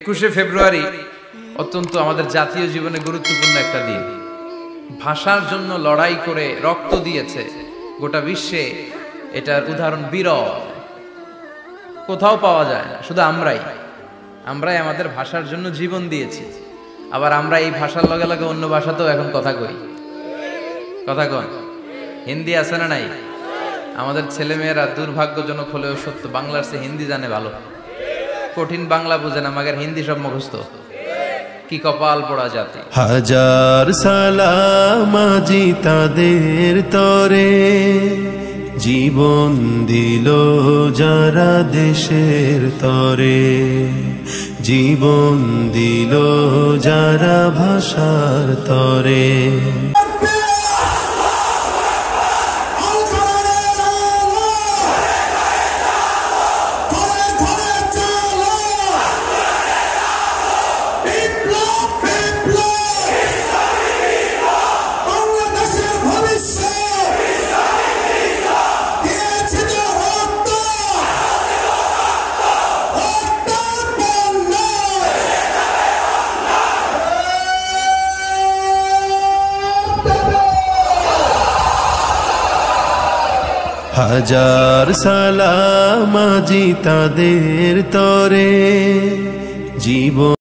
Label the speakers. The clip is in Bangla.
Speaker 1: 21শে ফেব্রুয়ারি অত্যন্ত আমাদের জাতীয় জীবনে গুরুত্বপূর্ণ একটা দিন। ভাষার জন্য লড়াই করে রক্ত দিয়েছে গোটা বিশ্বে, এটার উদাহরণ বিরল, কোথাও পাওয়া যায় না। শুধু আমরাই আমাদের ভাষার জন্য জীবন দিয়েছি। আবার আমরা এই ভাষার লগে লগে অন্য ভাষাতেও এখন কথা কই। কথা কন, হিন্দি আছে না নাই? আমাদের ছেলেমেয়েরা দুর্ভাগ্যজনক হলেও সত্য বাংলার চেয়ে হিন্দি জানে ভালো। কঠিন বাংলা বুঝে না, মাগের হিন্দি সব মুখস্থ। কি কপাল পোড়া জাতি।
Speaker 2: হাজার সালাম আজি তাদের তরে, জীবন দিল যারা দেশের তরে, জীবন দিল যারা ভাষার তরে। হাজার সালাম আজি তাদের তরে, জীবন